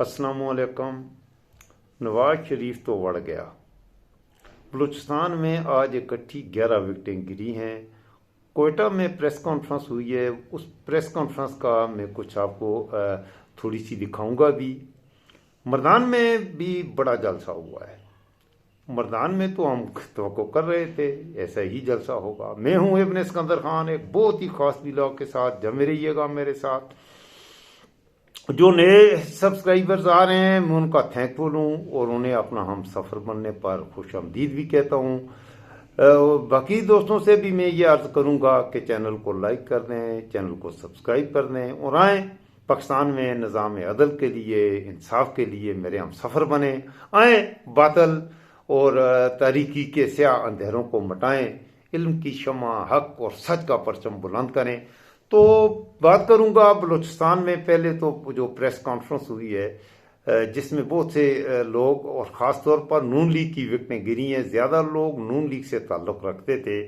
अस्सलामुअलैकुम। नवाज शरीफ तो बढ़ गया। बलूचिस्तान में आज इकट्ठी 11 विकेटें गिरी हैं। कोयटा में प्रेस कॉन्फ्रेंस हुई है, उस प्रेस कॉन्फ्रेंस का मैं कुछ आपको थोड़ी सी दिखाऊंगा भी। मर्दान में भी बड़ा जलसा हुआ है। मर्दान में तो हम तवक्को कर रहे थे ऐसा ही जलसा होगा। मैं हूं इब्न सिकंदर खान, एक बहुत ही खास ब्लॉग के साथ। जमे रहिएगा मेरे साथ। जो नए सब्सक्राइबर्स आ रहे हैं मैं उनका थैंकफुल हूँ और उन्हें अपना हम सफ़र बनने पर खुश आमदीद भी कहता हूँ। बाकी दोस्तों से भी मैं ये अर्ज़ करूँगा कि चैनल को लाइक कर दें, चैनल को सब्सक्राइब कर दें और आएँ पाकिस्तान में निज़ाम अदल के लिए, इंसाफ के लिए मेरे हम सफ़र बने। आएँ बातल और तारीकी के स्याह अंधेरों को मटाएं, इल्म की शमा, हक और सच का परचम बुलंद करें। तो बात करूंगा बलूचिस्तान में। पहले तो जो प्रेस कॉन्फ्रेंस हुई है जिसमें बहुत से लोग और ख़ास तौर पर नून लीग की विकेटें गिरी हैं। ज़्यादा लोग नून लीग से ताल्लुक़ रखते थे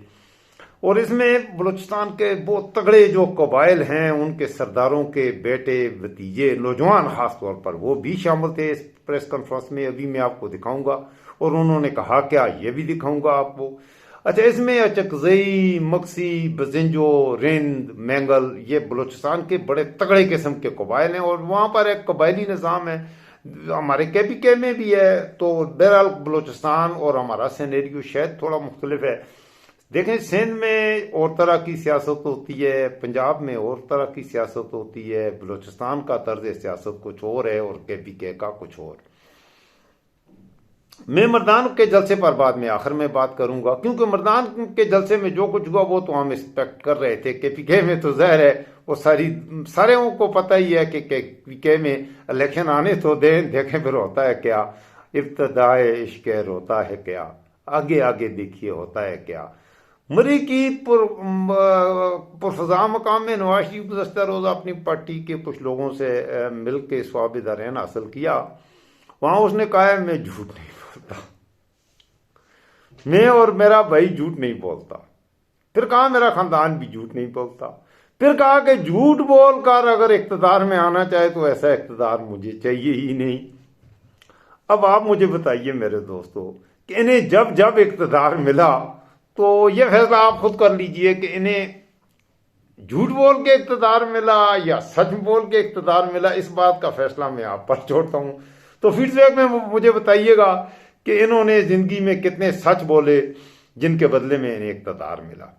और इसमें बलूचिस्तान के बहुत तगड़े जो कबाइल हैं उनके सरदारों के बेटे भतीजे नौजवान ख़ास तौर पर वो भी शामिल थे इस प्रेस कॉन्फ्रेंस में। अभी मैं आपको दिखाऊंगा और उन्होंने कहा क्या ये भी दिखाऊंगा आपको। अच्छा, इसमें अचकजई, मक्सी, बजिंजो, रिंद, मैंगल ये बलूचिस्तान के बड़े तगड़े किस्म के कबाइल हैं और वहाँ पर एक कबायली निज़ाम है। हमारे KPK में भी है। तो बहरहाल बलूचिस्तान और हमारा सिनेरियो शायद थोड़ा मुख्तलिफ है। देखें, सिंध में और तरह की सियासत होती है, पंजाब में और तरह की सियासत होती है, बलूचिस्तान का तर्ज सियासत कुछ और है और KPK का कुछ और। मैं मर्दान के जलसे पर बाद में आखिर में बात करूंगा, क्योंकि मर्दान के जलसे में जो कुछ हुआ वो तो हम एक्सपेक्ट कर रहे थे। KPK में तो ज़ाहिर है वो सारे को पता ही है कि KPK में इलेक्शन आने तो देखें फिर होता है क्या। इब्तदाए इश्क रोता है क्या, आगे आगे देखिए होता है क्या। मरी की पुरफजा मकाम में नवाज शरीफ गुज़श्ता रोज़ अपनी पार्टी के कुछ लोगों से मिल के स्वाब दरैन हासिल किया। वहां उसने कहा है मैं झूठ नहीं बोलता, मैं और मेरा भाई झूठ नहीं बोलता। फिर कहा मेरा खानदान भी झूठ नहीं बोलता। फिर कहा कि झूठ बोलकर अगर इख्तिदार में आना चाहे तो ऐसा इख्तिदार मुझे चाहिए ही नहीं। अब आप मुझे बताइए मेरे दोस्तों कि इन्हें जब जब इख्तिदार मिला तो यह फैसला आप खुद कर लीजिए कि इन्हें झूठ बोल के इख्तिदार मिला या सच बोल के इख्तिदार मिला। इस बात का फैसला मैं आप पर छोड़ता हूं। तो फीडबैक में मुझे बताइएगा कि इन्होंने जिंदगी में कितने सच बोले जिनके बदले में इन्हें इख्तिदार मिला।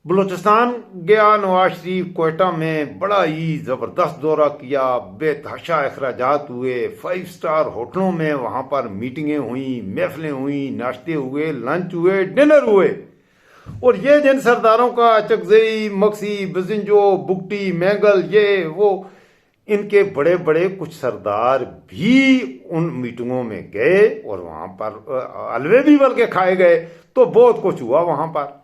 बलूचिस्तान गया नवाज शरीफ, कोयटा में बड़ा ही जबरदस्त दौरा किया, बेतहाशा अखराजात हुए, 5 स्टार होटलों में वहां पर मीटिंगें हुई, महफिलें हुई, नाश्ते हुए, लंच हुए, डिनर हुए। और ये जिन सरदारों का अचकजई, मक्सी, बजिंजो, बुगटी, मैंगल ये वो, इनके बड़े बड़े कुछ सरदार भी उन मीटिंगों में गए और वहां पर हलवे भी बल्कि खाए गए। तो बहुत कुछ हुआ वहां पर।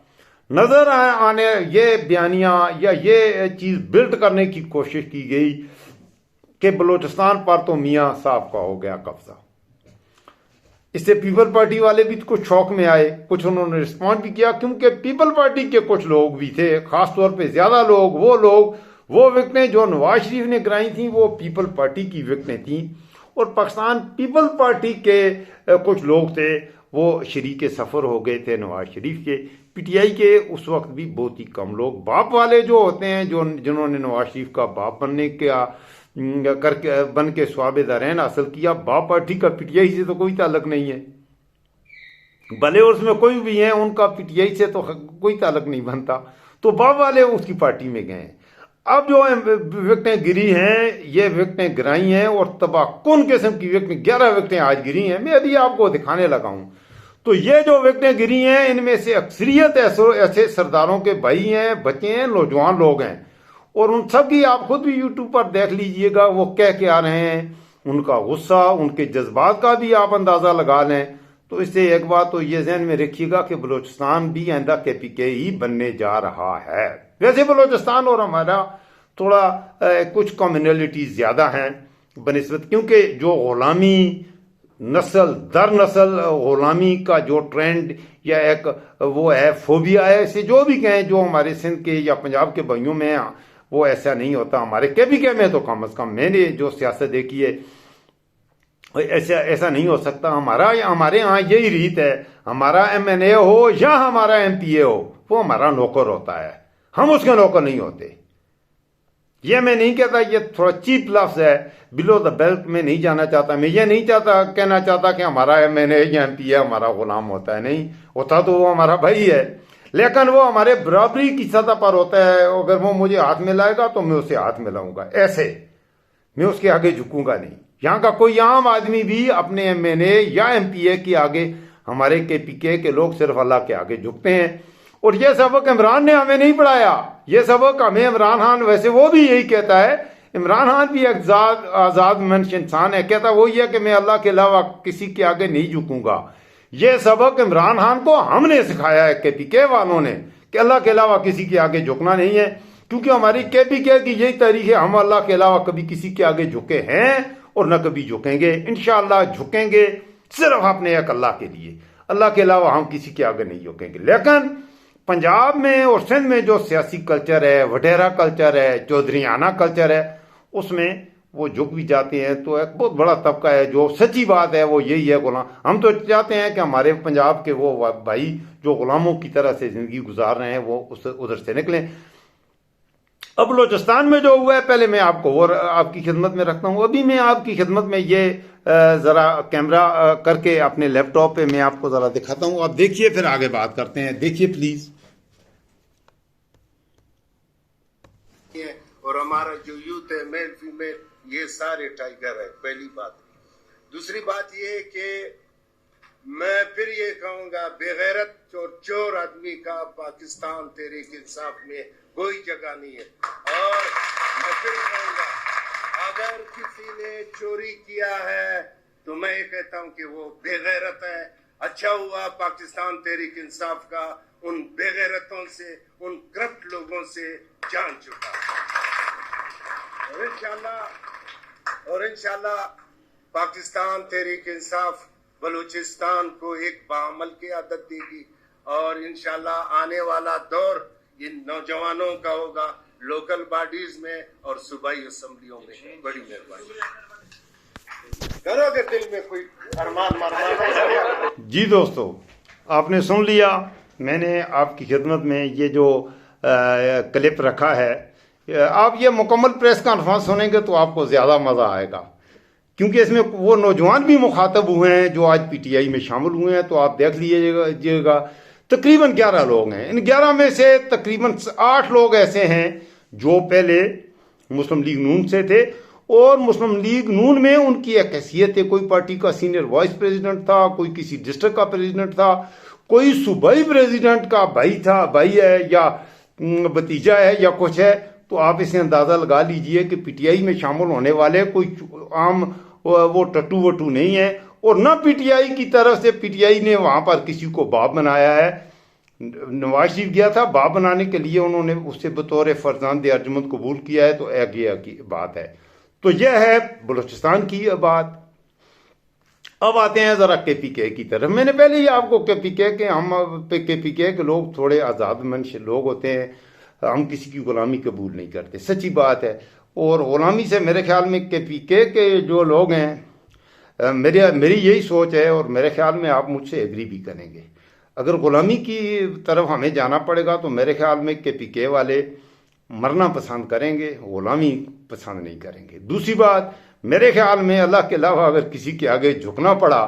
नजर आने ये बयानिया या ये चीज बिल्ड करने की कोशिश की गई कि बलूचिस्तान पर तो मियां साहब का हो गया कब्जा। इससे पीपल पार्टी वाले भी कुछ शौक में आए, कुछ उन्होंने रिस्पॉन्ड भी किया, क्योंकि पीपल पार्टी के कुछ लोग भी थे, खासतौर पे ज्यादा लोग वो विकेटें जो नवाज शरीफ ने गिराई थी वो पीपल पार्टी की विकेटें थी। और पाकिस्तान पीपल पार्टी के कुछ लोग थे वो शरीक सफ़र हो गए थे नवाज शरीफ के। PTI के उस वक्त भी बहुत ही कम लोग, बाप वाले जो होते हैं जिन्होंने नवाज शरीफ का बाप बन के स्वाब दरैन हासिल किया। बाप पार्टी का PTI से तो कोई ताल्लुक नहीं है, भले उसमें कोई भी है उनका PTI से तो कोई ताल्लुक नहीं बनता। तो बाप वाले उसकी पार्टी में गए। अब जो विकेटें गिरी हैं ये विकेटें गिराई हैं और तबाहकुन किस्म की विकेटें, 11 विकेटें आज गिरी हैं। मैं अभी आपको दिखाने लगा हूं। तो ये जो विकेटें गिरी हैं इनमें से अक्सरियत ऐसे सरदारों के भाई हैं, बच्चे हैं, नौजवान लोग हैं। और उन सब की आप खुद भी यूट्यूब पर देख लीजिएगा वो कह के आ रहे हैं। उनका गुस्सा, उनके जज्बात का भी आप अंदाजा लगा लें। तो इससे एक बात तो ये जहन में रखिएगा कि बलूचिस्तान भी आइंदा KPK ही बनने जा रहा है। वैसे बलूचिस्तान और हमारा थोड़ा कुछ कम्युनलिटीज ज्यादा हैं बनिस्बत, क्योंकि जो गुलामी नस्ल दर नस्ल गुलामी का जो ट्रेंड या एक वो है फोबिया है, इसे जो भी कहें, जो हमारे सिंध के या पंजाब के भाइयों में वो ऐसा नहीं होता। हमारे KPK में तो कम से कम मैंने जो सियासत देखी है ऐसा ऐसा नहीं हो सकता। हमारे यहाँ यही रीत है, हमारा MNA हो या हमारा MPA हो, वो हमारा नौकर होता है, हम उसके नौकर नहीं होते। ये मैं नहीं कहता, ये थोड़ा चीप लफ्ज है, बिलो द बेल्ट में नहीं जाना चाहता। मैं ये नहीं चाहता कहना चाहता कि हमारा MNA या MPA हमारा गुलाम होता है, नहीं होता तो वो हमारा भाई है, लेकिन वो हमारे बराबरी की सतह पर होता है। अगर वो मुझे हाथ मिलाएगा तो मैं उसे हाथ मिलाऊंगा, ऐसे मैं उसके आगे झुकूंगा नहीं। यहाँ का कोई आम आदमी भी अपने MNA या MPA के आगे, हमारे KPK के लोग सिर्फ अल्लाह के आगे झुकते हैं। और ये सबक इमरान ने हमें नहीं पढ़ाया, ये सबक हमें इमरान खान, वैसे वो भी यही कहता है, इमरान खान भी एक आज़ाद मंश इंसान है, कहता वो ये कि मैं अल्लाह के अलावा किसी के आगे नहीं झुकूंगा। ये सबक इमरान खान को हमने सिखाया है, KPK वालों ने, कि अल्लाह के अलावा किसी के आगे झुकना नहीं है। क्योंकि हमारी KPK की यही तारीख है, हम अल्लाह के अलावा कभी किसी के आगे झुके हैं और न कभी झुकेंगे। इंशाअल्लाह झुकेंगे सिर्फ अपने एक अल्लाह के लिए, अल्लाह के अलावा हम किसी के आगे नहीं झुकेंगे। लेकिन पंजाब में और सिंध में जो सियासी कल्चर है, वडेरा कल्चर है, चौधरीयाना कल्चर है, उसमें वो झुक भी जाते हैं। तो एक बहुत बड़ा तबका है, जो सच्ची बात है वो यही है, गुलाम। हम तो चाहते हैं कि हमारे पंजाब के वो भाई जो गुलामों की तरह से जिंदगी गुजार रहे हैं वो उधर से निकलें। अब बलोचिस्तान में जो हुआ है, पहले मैं आपको और आपकी खिदमत में रखता हूँ। अभी मैं आपकी खिदमत में ये ज़रा कैमरा करके अपने लैपटॉप पे मैं आपको ज़रा दिखाता हूँ, आप देखिए, फिर आगे बात करते हैं। देखिए प्लीज़। और हमारा जो यूथ है, मेल फीमेल, ये सारे टाइगर है, पहली बात। दूसरी बात ये है कि मैं फिर ये कहूँगा, बेगैरत और चोर आदमी का पाकिस्तान तहरीक इंसाफ में कोई जगह नहीं है। और मैं फिर कहूँगा, अगर किसी ने चोरी किया है तो मैं ये कहता हूँ कि वो बेगैरत है। अच्छा हुआ पाकिस्तान तहरीक इंसाफ का उन बेगैरतों से, उन करप्ट लोगों से जान चुका। और इंशाल्लाह पाकिस्तान तहरीक इंसाफ बलूचिस्तान को एक बाअमल की आदत देगी। और इंशाल्लाह आने वाला दौर इन नौजवानों का होगा, लोकल बॉडीज में और सूबाई असम्बलियों में। बड़ी मेहरबानी करोगे, दिल में कोई अरमान मारना। जी दोस्तों, आपने सुन लिया, मैंने आपकी खिदमत में ये जो क्लिप रखा है। आप ये मुकम्मल प्रेस कॉन्फ्रेंस सुनेंगे तो आपको ज़्यादा मज़ा आएगा, क्योंकि इसमें वो नौजवान भी मुखातब हुए हैं जो आज PTI में शामिल हुए हैं। तो आप देख लीजिएगा, तकरीबन 11 लोग हैं। इन 11 में से तकरीबन 8 लोग ऐसे हैं जो पहले मुस्लिम लीग नून से थे, और मुस्लिम लीग नून में उनकी एक हैसियत है, कोई पार्टी का सीनियर वाइस प्रेसिडेंट था, कोई किसी डिस्ट्रिक्ट का प्रेसिडेंट था, कोई सूबाई प्रेसिडेंट का भाई है या भतीजा है या कुछ है। तो आप इसे अंदाज़ा लगा लीजिए कि PTI में शामिल होने वाले कोई आम वो टट्टू वट्टू नहीं है। और न PTI की तरफ से PTI ने वहाँ पर किसी को बाप बनाया है। नवाज शरीफ गया था, बाप बनाने के लिए उन्होंने उससे बतौर फर्जंद अर्जुमंद कबूल किया है, तो एक ये की बात है। तो यह है बलूचिस्तान की बात। अब आते हैं ज़रा KPK की तरफ। मैंने पहले ही आपको KPK के लोग थोड़े आज़ाद मंश लोग होते हैं, हम किसी की गुलामी कबूल नहीं करते, सच्ची बात है। और गुलामी से मेरे ख्याल में KPK के जो लोग हैं, मेरी यही सोच है, और मेरे ख्याल में आप मुझसे एग्री भी करेंगे, अगर गुलामी की तरफ हमें जाना पड़ेगा तो मेरे ख्याल में KPK वाले मरना पसंद करेंगे, गुलामी पसंद नहीं करेंगे। दूसरी बात, मेरे ख्याल में अल्लाह के अलावा अगर किसी के आगे झुकना पड़ा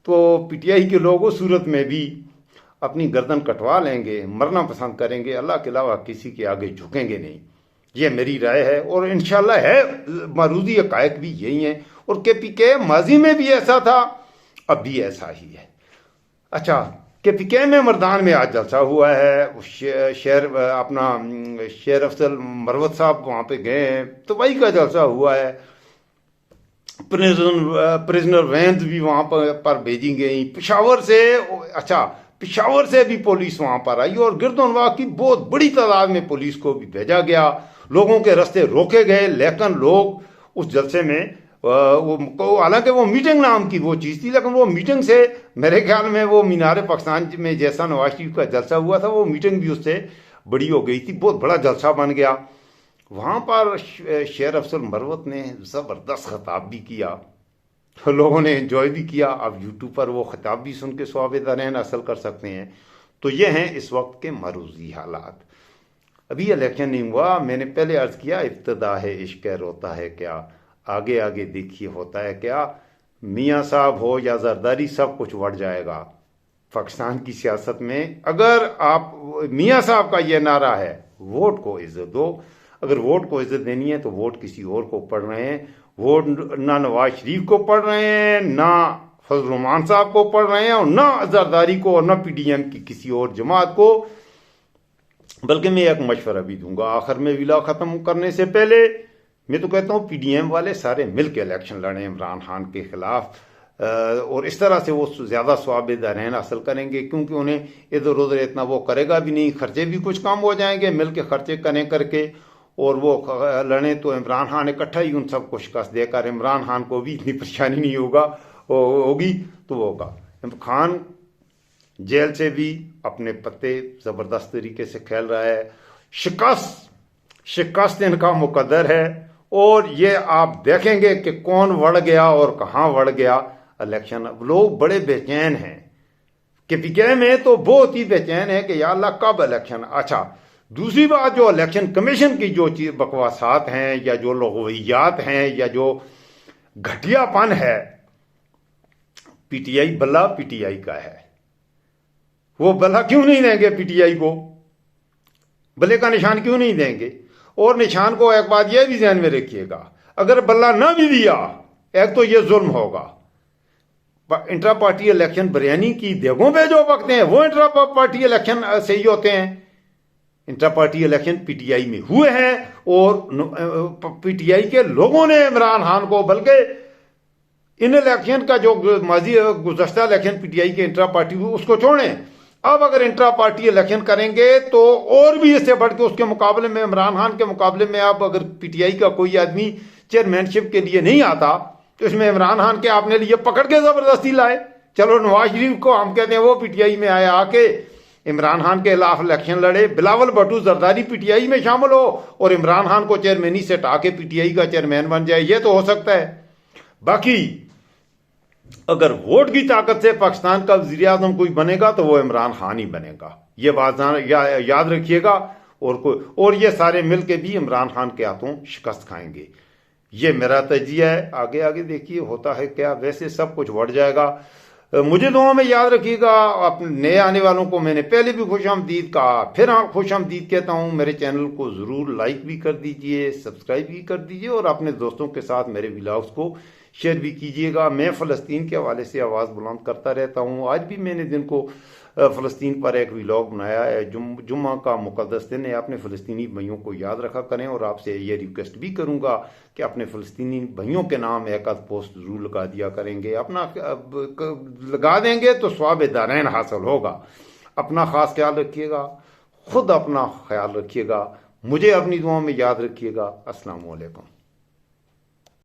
तो PTI के लोग उस सूरत में भी अपनी गर्दन कटवा लेंगे, मरना पसंद करेंगे, अल्लाह के अलावा किसी के आगे झुकेंगे नहीं। ये मेरी राय है, और इंशाल्लाह है मारूदी हक़ाइक़ भी यही हैं। और KPK माजी में भी ऐसा था, अब भी ऐसा ही है। अच्छा, KPK में मर्दान में आज जलसा हुआ है, शेर अफजल मरवत साहब वहाँ पे गए हैं, तो वही का जलसा हुआ है। प्रिजनर वैन्स भी वहाँ पर भेजी गई पेशावर से। अच्छा, पेशावर से भी पुलिस वहाँ पर आई, और गिरदोनवा की बहुत बड़ी तादाद में पुलिस को भी भेजा गया, लोगों के रास्ते रोके गए। लेकिन लोग उस जलसे में हालांकि वो मीटिंग नाम की वो चीज़ थी, लेकिन वो मीटिंग से मेरे ख्याल में वो मीनार पाकिस्तान में जैसा नवाज शरीफ का जलसा हुआ था, वो मीटिंग भी उससे बड़ी हो गई थी, बहुत बड़ा जलसा बन गया। वहाँ पर शेर अफसल मरवत ने ज़बरदस्त खिताब भी किया, लोगों ने एंजॉय भी किया। आप यूट्यूब पर वो खिताब भी सुन के स्वाब दारैन हासिल कर सकते हैं। तो ये हैं इस वक्त के मरूजी हालात। अभी इलेक्शन नहीं हुआ, मैंने पहले अर्ज किया इब्तदा है इश्क रोता है क्या, आगे आगे देखिए होता है क्या। मियाँ साहब हो या जरदारी, सब कुछ बढ़ जाएगा पाकिस्तान की सियासत में। अगर आप मियाँ साहब का ये नारा है वोट को इज्जत दो, अगर वोट को इज्जत देनी है तो वोट किसी और को पढ़ रहे हैं। वोट ना नवाज शरीफ को पढ़ रहे हैं, ना फजल रहमान साहब को पढ़ रहे हैं, और ना जरदारी को, और ना PDM की किसी और जमात को। बल्कि मैं एक मशवरा भी दूंगा आखिर में, विला खत्म करने से पहले मैं तो कहता हूँ PDM वाले सारे मिलकर इलेक्शन लड़ें इमरान खान के खिलाफ, और इस तरह से वो ज़्यादा स्वाब दारैन हासिल करेंगे, क्योंकि उन्हें इधर उधर इतना वो करेगा भी नहीं, खर्चे भी कुछ कम हो जाएंगे। मिल के खर्चे करें करके और वो लड़ें तो इमरान खान इकट्ठा ही उन सबको शिकस्त देकर इमरान खान को भी इतनी परेशानी नहीं होगी तो वो होगा। खान जेल से भी अपने पत्ते ज़बरदस्त तरीके से खेल रहा है। शिकस्त इनका मुकद्दर है, और ये आप देखेंगे कि कौन बढ़ गया और कहाँ बढ़ गया इलेक्शन। लोग बड़े बेचैन हैं कि PKI में तो बहुत ही बेचैन है कि या अल्लाह कब इलेक्शन। अच्छा, दूसरी बात, जो इलेक्शन कमीशन की जो चीज बकवासात हैं, या जो लग़वियात हैं, या जो घटियापन है, PTI बल्ला PTI का है। वो बल्ला क्यों नहीं देंगे PTI को? बल्ले का निशान क्यों नहीं देंगे? और निशान को एक बात यह भी ध्यान में रखिएगा, अगर बल्ला ना भी दिया, एक तो ये जुल्म होगा। इंट्रा पार्टी इलेक्शन बिरयानी की देगों पे जो पकते हैं वो इंट्रा पार्टी इलेक्शन सही होते हैं। इंट्रा पार्टी इलेक्शन PTI में हुए हैं, और PTI के लोगों ने इमरान खान को, बल्कि इन इलेक्शन का जो गुज़श्ता इलेक्शन PTI के इंट्रा पार्टी हुए उसको छोड़ें, अब अगर इंट्रा पार्टी इलेक्शन करेंगे तो और भी इससे बढ़ के उसके मुकाबले में, इमरान खान के मुकाबले में, आप अगर PTI का कोई आदमी चेयरमैनशिप के लिए नहीं आता तो इसमें इमरान खान के आपने लिए पकड़ के जबरदस्ती लाए। चलो नवाज शरीफ को हम कहते हैं वो PTI में आया, आके इमरान खान के खिलाफ इलेक्शन लड़े, बिलावल भट्टू जरदारी PTI में शामिल हो और इमरान खान को चेयरमैनी से हटा के PTI का चेयरमैन बन जाए, ये तो हो सकता है। बाकी अगर वोट की ताकत से पाकिस्तान का वज़ीर आज़म कोई बनेगा तो वो इमरान खान ही बनेगा, ये बात याद रखिएगा। और ये सारे मिल के भी इमरान खान के हाथों शिकस्त खाएंगे, ये मेरा तजिया है। आगे आगे देखिए होता है क्या। वैसे सब कुछ बढ़ जाएगा। मुझे दुआ में याद रखिएगा। अपने नए आने वालों को मैंने पहले भी खुशामदीद कहा, फिर खुशामदीद कहता हूँ। मेरे चैनल को ज़रूर लाइक भी कर दीजिए, सब्सक्राइब भी कर दीजिए, और अपने दोस्तों के साथ मेरे व्लॉग्स को शेयर भी कीजिएगा। मैं फ़लस्तीन के हवाले से आवाज़ बुलंद करता रहता हूँ। आज भी मैंने दिन को फ़लस्तीन पर एक व्लॉग बनाया है। जुम्मा का मुक़द्दस दिन है, अपने फ़लस्तीनी भाइयों को याद रखा करें। और आपसे ये रिक्वेस्ट भी करूँगा कि अपने फ़लस्तीनी भाइयों के नाम एक आध पोस्ट ज़रूर लगा दिया करेंगे। अपना लगा देंगे तो स्वाब दारैन हासिल होगा। अपना ख़ास ख्याल रखिएगा, ख़ुद अपना ख्याल रखिएगा, मुझे अपनी दुआ में याद रखिएगा। अस्सलाम वालेकुम।